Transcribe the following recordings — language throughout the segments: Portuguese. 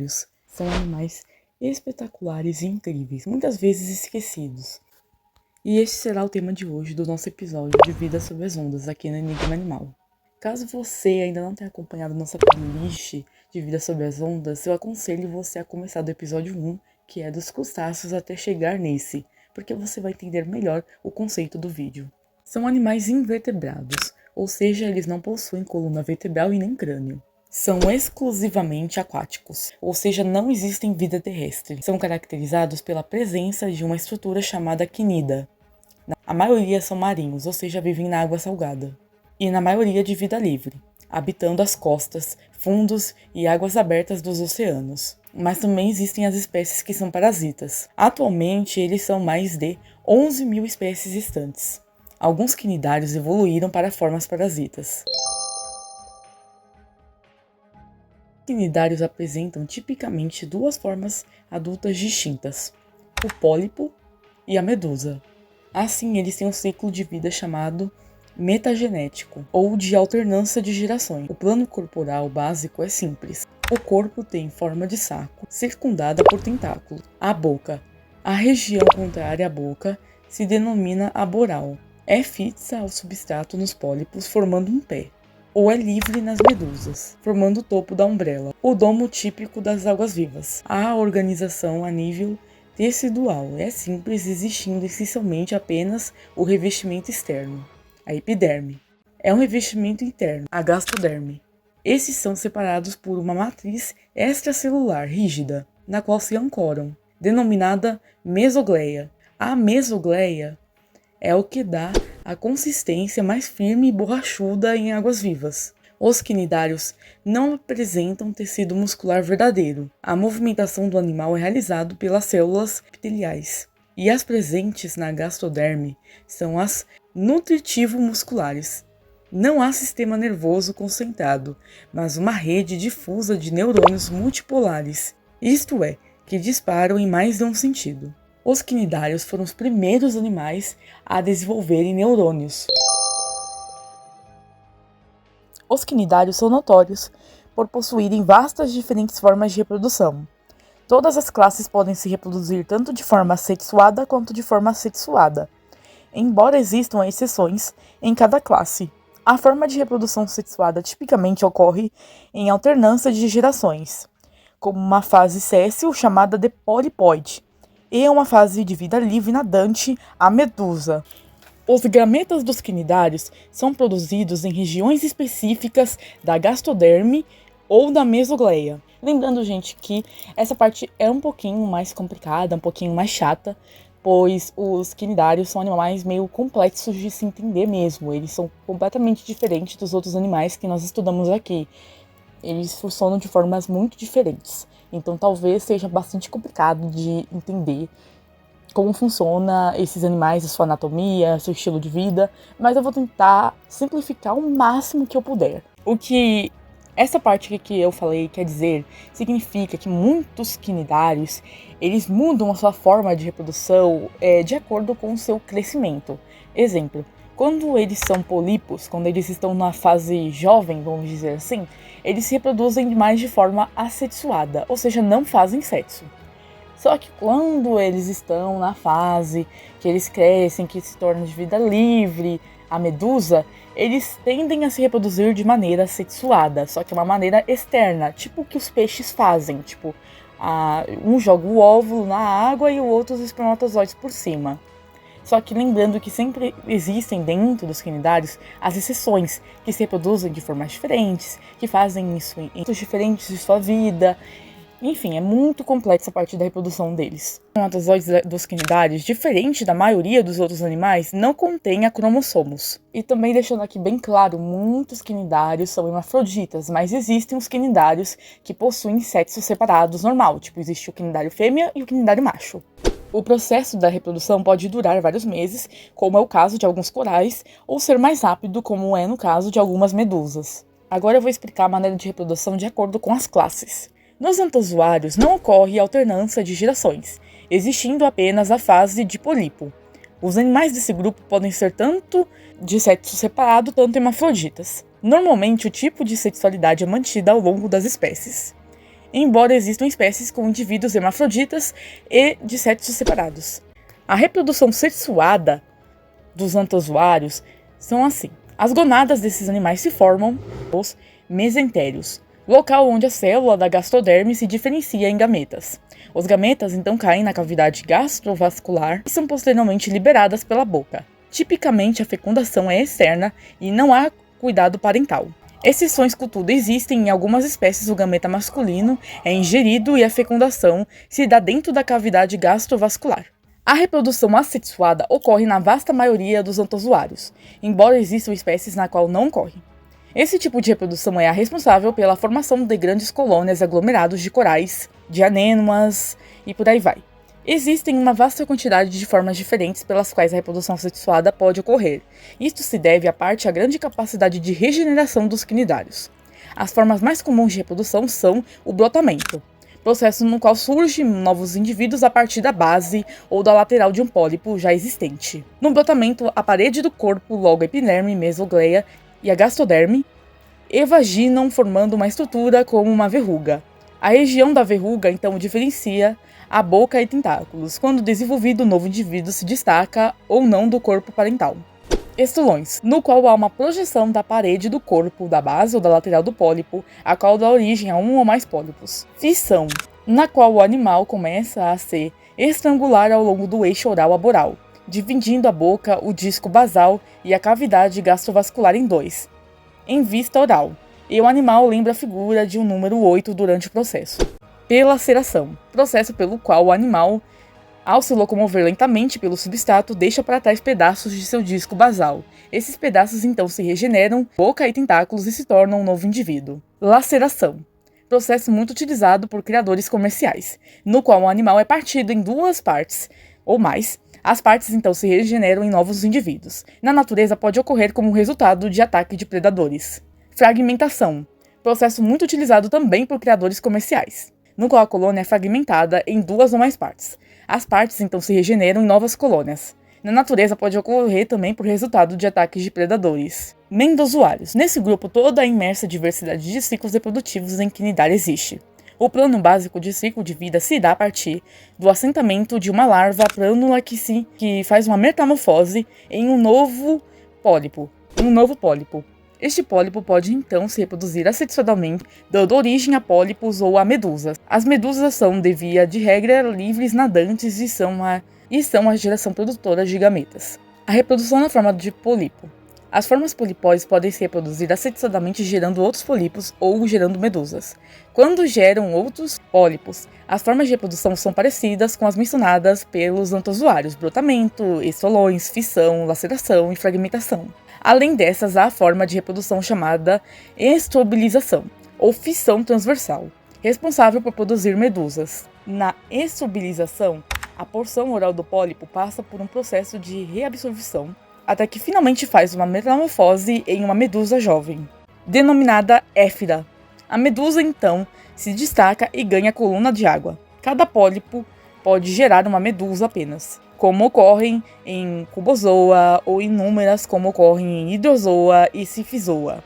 quinidários são animais espetaculares e incríveis, muitas vezes esquecidos. E este será o tema de hoje do nosso episódio de Vida Sob as Ondas aqui no Enigma Animal. Caso você ainda não tenha acompanhado nossa playlist de Vida Sob as Ondas, eu aconselho você a começar do episódio 1, que é dos crustáceos, até chegar nesse, porque você vai entender melhor o conceito do vídeo. São animais invertebrados, ou seja, eles não possuem coluna vertebral e nem crânio. São exclusivamente aquáticos, ou seja, não existem vida terrestre. São caracterizados pela presença de uma estrutura chamada quinida. A maioria são marinhos, ou seja, vivem na água salgada. E na maioria de vida livre, habitando as costas, fundos e águas abertas dos oceanos. Mas também existem as espécies que são parasitas. Atualmente, eles são mais de 11 mil espécies restantes. Alguns quinidários evoluíram para formas parasitas. Os quinidários apresentam tipicamente duas formas adultas distintas, o pólipo e a medusa. Assim, eles têm um ciclo de vida chamado metagenético, ou de alternância de gerações. O plano corporal básico é simples. O corpo tem forma de saco, circundada por tentáculos. A boca. A região contrária à boca se denomina aboral. É fixa ao substrato nos pólipos, formando um pé, ou é livre nas medusas, formando o topo da umbrella, o domo típico das águas-vivas. A organização a nível tecidual é simples, existindo essencialmente apenas o revestimento externo, a epiderme. É um revestimento interno, a gastoderme. Esses são separados por uma matriz extracelular rígida, na qual se ancoram, denominada mesogleia. A mesogleia é o que dá a consistência mais firme e borrachuda em águas-vivas. Os quinidários não apresentam tecido muscular verdadeiro. A movimentação do animal é realizada pelas células epiteliais. E as presentes na gastoderme são as nutritivo-musculares. Não há sistema nervoso concentrado, mas uma rede difusa de neurônios multipolares, isto é, que disparam em mais de um sentido. Os quinidários foram os primeiros animais a desenvolverem neurônios. Os quinidários são notórios por possuírem vastas diferentes formas de reprodução. Todas as classes podem se reproduzir tanto de forma assexuada quanto de forma assexuada, embora existam exceções em cada classe. A forma de reprodução sexuada tipicamente ocorre em alternância de gerações, como uma fase séssil chamada de poliploide, e uma fase de vida livre nadante, a medusa. Os gametas dos quinidários são produzidos em regiões específicas da gastoderme ou da mesogleia. Lembrando, gente, que essa parte é um pouquinho mais complicada, um pouquinho mais chata, pois os quinidários são animais meio complexos de se entender mesmo. Eles são completamente diferentes dos outros animais que nós estudamos aqui. Eles funcionam de formas muito diferentes. Então talvez seja bastante complicado de entender como funciona esses animais, a sua anatomia, seu estilo de vida, mas eu vou tentar simplificar o máximo que eu puder. O que essa parte que eu falei quer dizer, significa que muitos quinidários, eles mudam a sua forma de reprodução de acordo com o seu crescimento. Exemplo, quando eles são pólipos, quando eles estão na fase jovem, vamos dizer assim, eles se reproduzem mais de forma assexuada, ou seja, não fazem sexo. Só que quando eles estão na fase que eles crescem, que se tornam de vida livre, a medusa, eles tendem a se reproduzir de maneira sexuada, só que é uma maneira externa, tipo o que os peixes fazem, tipo, um joga o óvulo na água e o outro os espermatozoides por cima. Só que lembrando que sempre existem dentro dos quinidários as exceções, que se reproduzem de formas diferentes, que fazem isso em momentos diferentes de sua vida. Enfim, é muito complexa a parte da reprodução deles. Os espermatozoides dos quinidários, diferente da maioria dos outros animais, não contém cromossomos. E também deixando aqui bem claro, muitos quinidários são hermafroditas, mas existem os quinidários que possuem sexos separados normal, tipo existe o quinidário fêmea e o quinidário macho. O processo da reprodução pode durar vários meses, como é o caso de alguns corais, ou ser mais rápido, como é no caso de algumas medusas. Agora eu vou explicar a maneira de reprodução de acordo com as classes. Nos entozoários não ocorre alternância de gerações, existindo apenas a fase de pólipo. Os animais desse grupo podem ser tanto de sexo separado, tanto hermafroditas. Normalmente, o tipo de sexualidade é mantida ao longo das espécies. embora existam espécies com indivíduos hermafroditas e de sexos separados. A reprodução sexuada dos antozoários são assim. As gonadas desses animais se formam os mesentérios, local onde a célula da gastoderme se diferencia em gametas. Os gametas então caem na cavidade gastrovascular e são posteriormente liberadas pela boca. Tipicamente a fecundação é externa e não há cuidado parental. Exceções, contudo, existem. Em algumas espécies o gameta masculino é ingerido e a fecundação se dá dentro da cavidade gastrovascular. A reprodução assexuada ocorre na vasta maioria dos antozoários, embora existam espécies na qual não ocorre. Esse tipo de reprodução é a responsável pela formação de grandes colônias e aglomerados de corais, de anêmonas e por aí vai. Existem uma vasta quantidade de formas diferentes pelas quais a reprodução sexuada pode ocorrer. Isto se deve, à parte, à grande capacidade de regeneração dos quinidários. As formas mais comuns de reprodução são o brotamento, processo no qual surgem novos indivíduos a partir da base ou da lateral de um pólipo já existente. No brotamento, a parede do corpo, logo a epiderme, mesogleia e a gastoderme, evaginam formando uma estrutura como uma verruga. A região da verruga, então, diferencia a boca e tentáculos. Quando desenvolvido, o novo indivíduo se destaca ou não do corpo parental. Estulões, no qual há uma projeção da parede do corpo, da base ou da lateral do pólipo, a qual dá origem a um ou mais pólipos. Fissão, na qual o animal começa a se estrangular ao longo do eixo oral-aboral, dividindo a boca, o disco basal e a cavidade gastrovascular em dois, em vista oral, e o animal lembra a figura de um número 8 durante o processo. Pelaceração, processo pelo qual o animal, ao se locomover lentamente pelo substrato, deixa para trás pedaços de seu disco basal. Esses pedaços então se regeneram, boca e tentáculos, e se tornam um novo indivíduo. Laceração, processo muito utilizado por criadores comerciais, no qual o animal é partido em duas partes ou mais. As partes então se regeneram em novos indivíduos. Na natureza pode ocorrer como resultado de ataque de predadores. Fragmentação, processo muito utilizado também por criadores comerciais, no qual a colônia é fragmentada em duas ou mais partes. As partes então se regeneram em novas colônias. Na natureza pode ocorrer também por resultado de ataques de predadores. Mendozoários. Nesse grupo, toda a imensa diversidade de ciclos reprodutivos em quinidária existe. O plano básico de ciclo de vida se dá a partir do assentamento de uma larva plânula que faz uma metamorfose em um novo pólipo. Este pólipo pode então se reproduzir assexuadamente, dando origem a pólipos ou a medusas. As medusas são, de via de regra, livres nadantes e são a geração produtora de gametas. A reprodução na forma de pólipo. As formas polipóides podem se reproduzir assexuadamente gerando outros pólipos ou gerando medusas. Quando geram outros pólipos, as formas de reprodução são parecidas com as mencionadas pelos antozoários: brotamento, estolões, fissão, laceração e fragmentação. Além dessas, há a forma de reprodução chamada estrobilização, ou fissão transversal, responsável por produzir medusas. Na estrobilização, a porção oral do pólipo passa por um processo de reabsorção, até que finalmente faz uma metamorfose em uma medusa jovem, denominada éfira. A medusa, então, se destaca e ganha coluna de água. Cada pólipo pode gerar uma medusa apenas, como ocorrem em cubozoa, ou inúmeras como ocorrem em hidrozoa e sifizoa.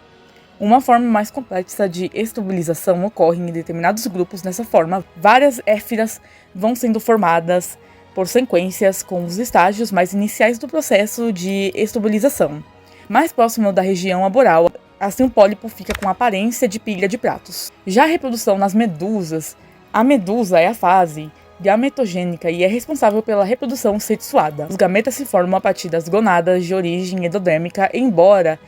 Uma forma mais complexa de estrobilização ocorre em determinados grupos. Nessa forma, várias éfiras vão sendo formadas por sequências com os estágios mais iniciais do processo de estrobilização. Mais próximo da região aboral, assim o pólipo fica com a aparência de pilha de pratos. Já a reprodução nas medusas, a medusa é a fase gametogênica e é responsável pela reprodução sexuada. Os gametas se formam a partir das gonadas de origem endodérmica, embora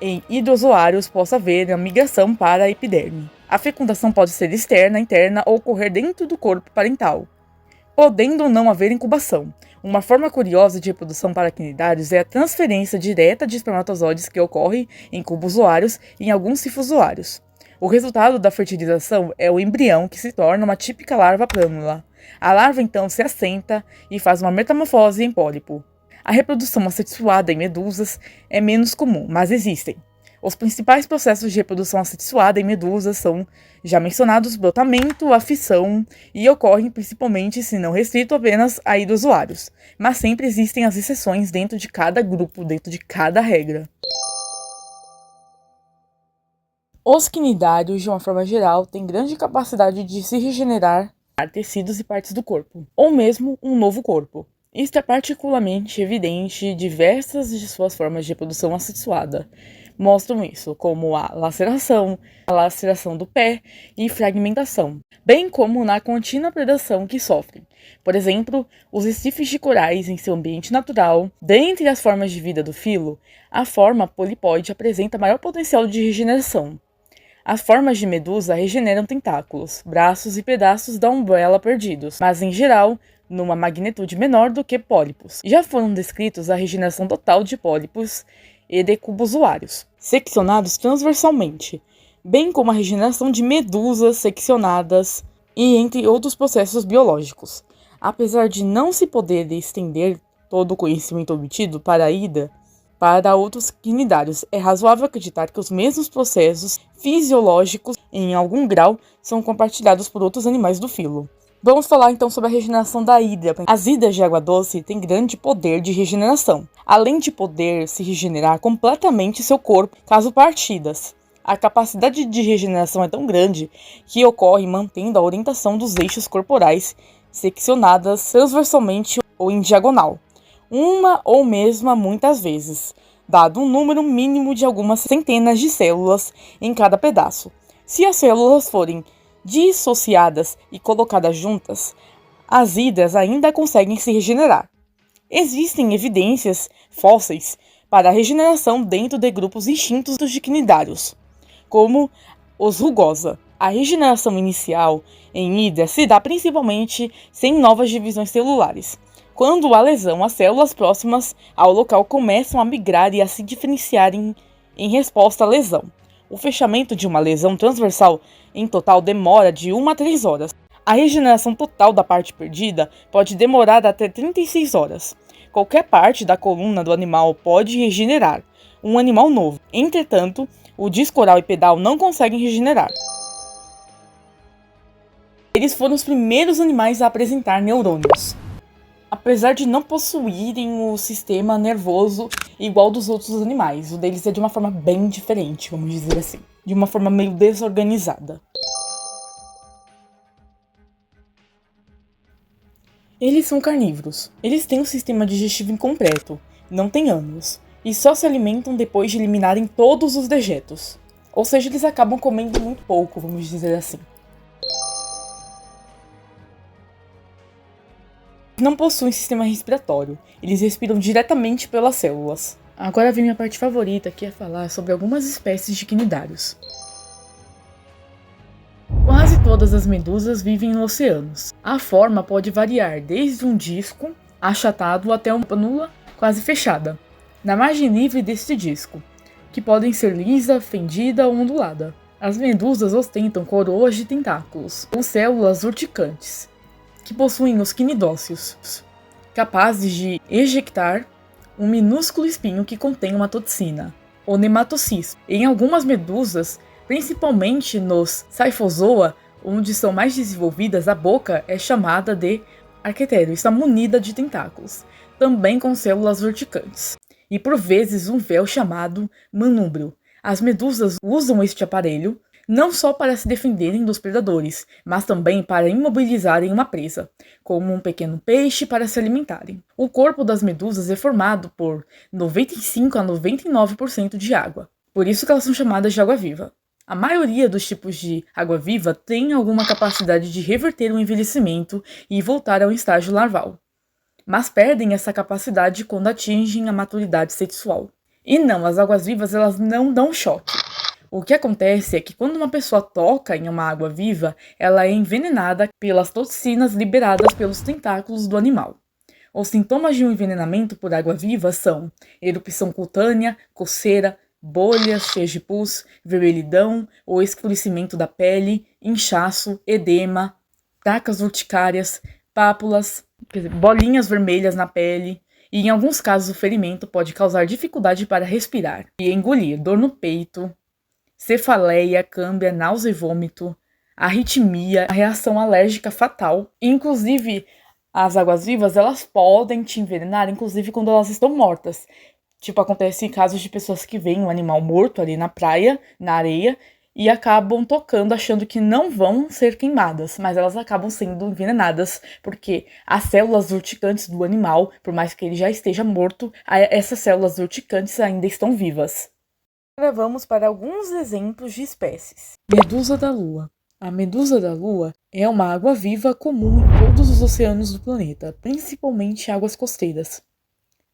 em hidrozoários possa haver a migração para a epiderme. A fecundação pode ser externa, interna ou ocorrer dentro do corpo parental, podendo ou não haver incubação. Uma forma curiosa de reprodução para quinidários é a transferência direta de espermatozoides que ocorre em cubozoários e em alguns sifozoários. O resultado da fertilização é o embrião, que se torna uma típica larva plânula. A larva então se assenta e faz uma metamorfose em pólipo. A reprodução assexuada em medusas é menos comum, mas existem. Os principais processos de reprodução assexuada em medusas são, já mencionados, brotamento, a fissão, e ocorrem principalmente, se não restrito apenas a hidrozoários, mas sempre existem as exceções dentro de cada grupo, dentro de cada regra. Os quinidários, de uma forma geral, têm grande capacidade de se regenerar tecidos e partes do corpo, ou mesmo um novo corpo. Isto é particularmente evidente em diversas de suas formas de reprodução assexuada. Mostram isso, como a laceração do pé e fragmentação, bem como na contínua predação que sofrem. Por exemplo, os estifes de corais em seu ambiente natural. Dentre as formas de vida do filo, a forma polipóide apresenta maior potencial de regeneração. As formas de medusa regeneram tentáculos, braços e pedaços da umbela perdidos, mas em geral, numa magnitude menor do que pólipos. Já foram descritos a regeneração total de pólipos e de cubozoários, seccionados transversalmente, bem como a regeneração de medusas seccionadas e entre outros processos biológicos. Apesar de não se poder estender todo o conhecimento obtido para a Hidra, para outros quinidários, é razoável acreditar que os mesmos processos fisiológicos, em algum grau, são compartilhados por outros animais do filo. Vamos falar então sobre a regeneração da hidra. As hidras de água doce têm grande poder de regeneração, além de poder se regenerar completamente seu corpo caso partidas. A capacidade de regeneração é tão grande que ocorre mantendo a orientação dos eixos corporais seccionadas transversalmente ou em diagonal, uma ou mesma muitas vezes, dado um número mínimo de algumas centenas de células em cada pedaço. Se as células forem dissociadas e colocadas juntas, as hidras ainda conseguem se regenerar. Existem evidências fósseis para a regeneração dentro de grupos extintos de quinidários, como os rugosa. A regeneração inicial em hidra se dá principalmente sem novas divisões celulares. Quando há lesão, as células próximas ao local começam a migrar e a se diferenciarem em resposta à lesão. O fechamento de uma lesão transversal em total demora de 1 a 3 horas. A regeneração total da parte perdida pode demorar até 36 horas. Qualquer parte da coluna do animal pode regenerar um animal novo. Entretanto, o disco oral e pedal não conseguem regenerar. Eles foram os primeiros animais a apresentar neurônios. Apesar de não possuírem o sistema nervoso igual dos outros animais, o deles é de uma forma bem diferente, vamos dizer assim, de uma forma meio desorganizada. Eles são carnívoros. Eles têm um sistema digestivo incompleto, não têm ânus, e só se alimentam depois de eliminarem todos os dejetos. Ou seja, eles acabam comendo muito pouco, vamos dizer assim. Não possuem sistema respiratório, eles respiram diretamente pelas células. Agora vem minha parte favorita, que é falar sobre algumas espécies de quinidários. Quase todas as medusas vivem nos oceanos. A forma pode variar desde um disco achatado até uma pânula quase fechada, na margem livre deste disco, que podem ser lisa, fendida ou ondulada. As medusas ostentam coroas de tentáculos, ou células urticantes, que possuem os quinidócios, capazes de ejectar um minúsculo espinho que contém uma toxina, o nematocisto. Em algumas medusas, principalmente nos Scyphozoa, onde são mais desenvolvidas, a boca é chamada de arquetério, está munida de tentáculos, também com células urticantes, e por vezes um véu chamado manúbrio. As medusas usam este aparelho não só para se defenderem dos predadores, mas também para imobilizarem uma presa, como um pequeno peixe para se alimentarem. O corpo das medusas é formado por 95 a 99% de água, por isso que elas são chamadas de água-viva. A maioria dos tipos de água-viva tem alguma capacidade de reverter o envelhecimento e voltar ao estágio larval, mas perdem essa capacidade quando atingem a maturidade sexual. E não, as águas-vivas elas não dão choque. O que acontece é que quando uma pessoa toca em uma água viva, ela é envenenada pelas toxinas liberadas pelos tentáculos do animal. Os sintomas de um envenenamento por água viva são erupção cutânea, coceira, bolhas cheias de pus, vermelhidão ou escurecimento da pele, inchaço, edema, tacas urticárias, pápulas, bolinhas vermelhas na pele. E em alguns casos o ferimento pode causar dificuldade para respirar e engolir, dor no peito, cefaleia, câmbia, náusea e vômito, arritmia, reação alérgica fatal. Inclusive, as águas-vivas, elas podem te envenenar, inclusive quando elas estão mortas. Tipo, acontece em casos de pessoas que veem um animal morto ali na praia, na areia, e acabam tocando achando que não vão ser queimadas, mas elas acabam sendo envenenadas porque as células urticantes do animal, por mais que ele já esteja morto, essas células urticantes ainda estão vivas. Agora vamos para alguns exemplos de espécies. Medusa da Lua. A medusa da Lua é uma água-viva comum em todos os oceanos do planeta, principalmente águas costeiras.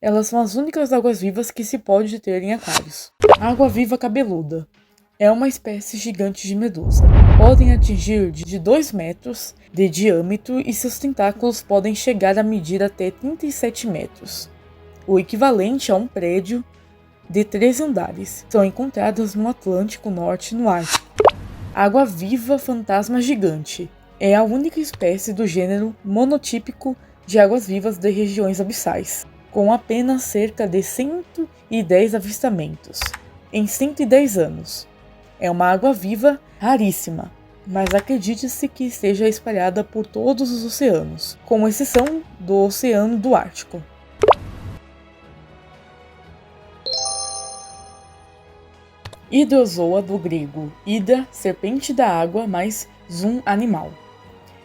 Elas são as únicas águas-vivas que se pode ter em aquários. Água-viva cabeluda. É uma espécie gigante de medusa. Podem atingir de 2 metros de diâmetro e seus tentáculos podem chegar a medir até 37 metros, o equivalente a um prédio de 3 andares. São encontradas no Atlântico Norte e no Ártico. Água-viva fantasma gigante. É a única espécie do gênero monotípico de águas-vivas de regiões abissais, com apenas cerca de 110 avistamentos em 110 anos. É uma água-viva raríssima, mas acredite-se que esteja espalhada por todos os oceanos, com exceção do Oceano do Ártico. Hidrozoa, do grego hidra, serpente da água, mais zoom, animal.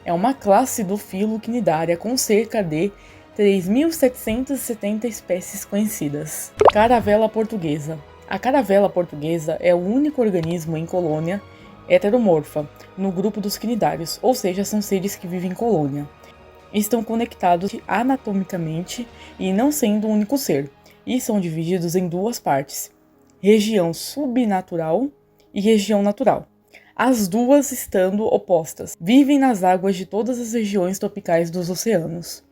É uma classe do filo Cnidaria com cerca de 3.770 espécies conhecidas. Caravela portuguesa. A caravela portuguesa é o único organismo em colônia heteromorfa no grupo dos cnidários, ou seja, são seres que vivem em colônia. Estão conectados anatomicamente e não sendo um único ser, e são divididos em 2 partes: região subnatural e região natural. As duas estando opostas. Vivem nas águas de todas as regiões tropicais dos oceanos.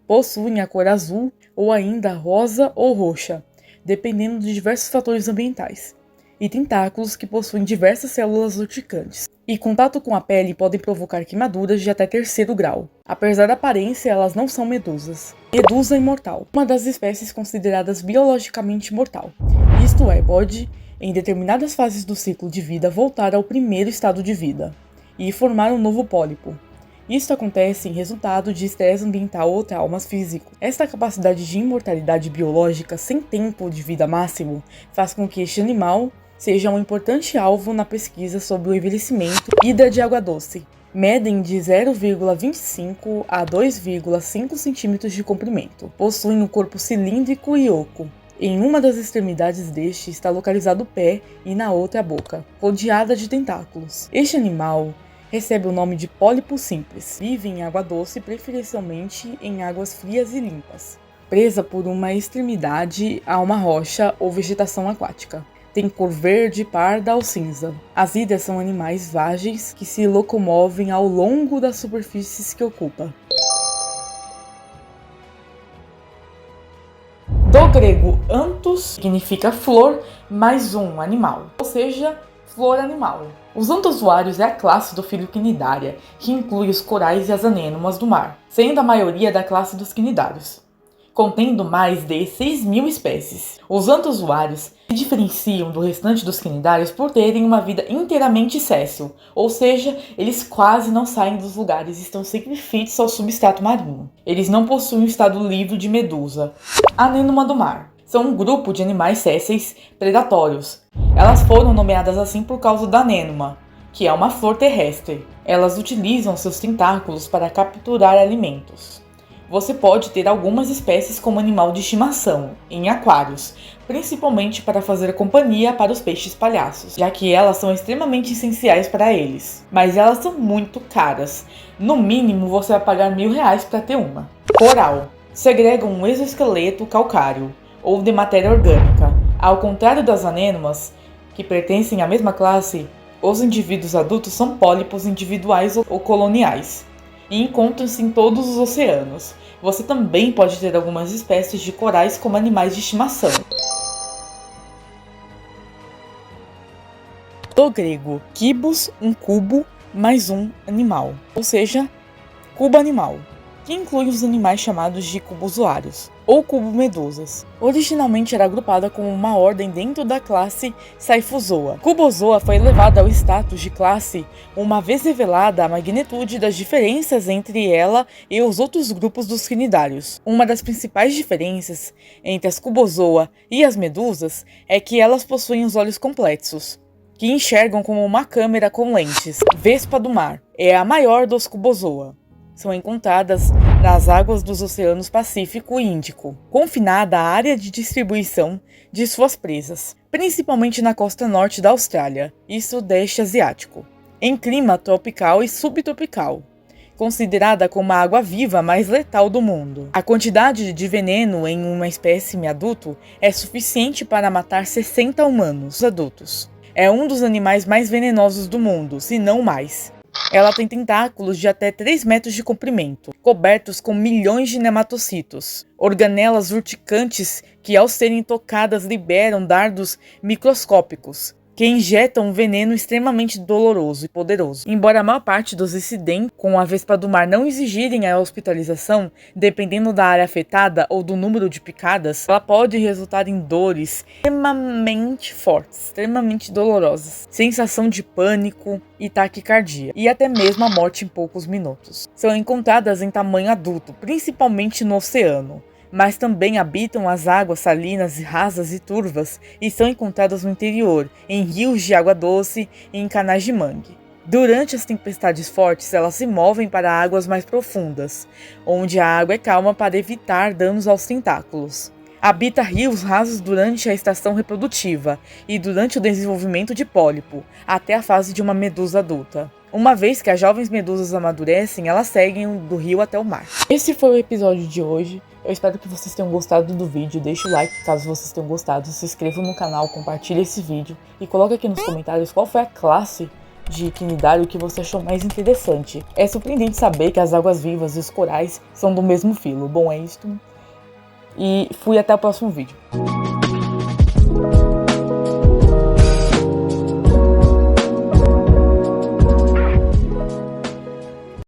Possuem a cor azul ou ainda rosa ou roxa, dependendo de diversos fatores ambientais, e tentáculos que possuem diversas células urticantes. E contato com a pele podem provocar queimaduras de até 3º grau. Apesar da aparência, elas não são medusas. Medusa imortal. Uma das espécies consideradas biologicamente mortal. Isto é, pode, em determinadas fases do ciclo de vida, voltar ao primeiro estado de vida e formar um novo pólipo. Isto acontece em resultado de estresse ambiental ou traumas físicos. Esta capacidade de imortalidade biológica sem tempo de vida máximo faz com que este animal seja um importante alvo na pesquisa sobre o envelhecimento e da de água doce. Medem de 0,25 a 2,5 centímetros de comprimento. Possuem um corpo cilíndrico e oco. Em uma das extremidades deste está localizado o pé e na outra a boca, rodeada de tentáculos. Este animal recebe o nome de pólipo simples. Vive em água doce, preferencialmente em águas frias e limpas. Presa por uma extremidade a uma rocha ou vegetação aquática. Tem cor verde, parda ou cinza. As hidras são animais vágeis que se locomovem ao longo das superfícies que ocupa. Do grego anthus, significa flor, mais animal, ou seja, flor animal. Os antozoários é a classe do filo Cnidaria, que inclui os corais e as anêmonas do mar, sendo a maioria da classe dos cnidários, contendo mais de 6.000 espécies. Os antozoários se diferenciam do restante dos cnidários por terem uma vida inteiramente séssil, ou seja, eles quase não saem dos lugares e estão sempre fixos ao substrato marinho. Eles não possuem um estado livre de medusa. Anêmona do mar. São um grupo de animais sésseis predatórios. Elas foram nomeadas assim por causa da anêmona, que é uma flor terrestre. Elas utilizam seus tentáculos para capturar alimentos. Você pode ter algumas espécies como animal de estimação, em aquários, principalmente para fazer companhia para os peixes palhaços, já que elas são extremamente essenciais para eles. Mas elas são muito caras. No mínimo, você vai pagar R$1.000 para ter uma. Coral. Segregam um exoesqueleto calcário, ou de matéria orgânica. Ao contrário das anêmonas, que pertencem à mesma classe, os indivíduos adultos são pólipos individuais ou coloniais, e encontram-se em todos os oceanos. Você também pode ter algumas espécies de corais como animais de estimação. Do grego kibos, um cubo, mais animal, ou seja, cubo animal, que inclui os animais chamados de cubozoários, ou cubo-medusas. Originalmente era agrupada como uma ordem dentro da classe Scyphozoa. Cubozoa foi elevada ao status de classe uma vez revelada a magnitude das diferenças entre ela e os outros grupos dos cnidários. Uma das principais diferenças entre as cubozoa e as medusas é que elas possuem os olhos complexos, que enxergam como uma câmera com lentes. Vespa do mar é a maior dos cubozoa. São encontradas nas águas dos oceanos Pacífico e Índico, confinada à área de distribuição de suas presas, principalmente na costa norte da Austrália e sudeste asiático, em clima tropical e subtropical, considerada como a água-viva mais letal do mundo. A quantidade de veneno em uma espécime adulto é suficiente para matar 60 humanos adultos. É um dos animais mais venenosos do mundo, se não mais. Ela tem tentáculos de até 3 metros de comprimento, cobertos com milhões de nematocitos, organelas urticantes que, ao serem tocadas, liberam dardos microscópicos, que injetam um veneno extremamente doloroso e poderoso. Embora a maior parte dos incidentes com a vespa do mar não exigirem a hospitalização, dependendo da área afetada ou do número de picadas, ela pode resultar em dores extremamente fortes, extremamente dolorosas, sensação de pânico e taquicardia, e até mesmo a morte em poucos minutos. São encontradas em tamanho adulto, principalmente no oceano, mas também habitam as águas salinas, rasas e turvas e são encontradas no interior, em rios de água doce e em canais de mangue. Durante as tempestades fortes, elas se movem para águas mais profundas, onde a água é calma para evitar danos aos tentáculos. Habita rios rasos durante a estação reprodutiva e durante o desenvolvimento de pólipo, até a fase de uma medusa adulta. Uma vez que as jovens medusas amadurecem, elas seguem do rio até o mar. Esse foi o episódio de hoje. Eu espero que vocês tenham gostado do vídeo. Deixe o like caso vocês tenham gostado. Se inscreva no canal, compartilhe esse vídeo. E coloque aqui nos comentários qual foi a classe de quinidário que você achou mais interessante. É surpreendente saber que as águas-vivas e os corais são do mesmo filo. Bom, é isto. E fui até o próximo vídeo.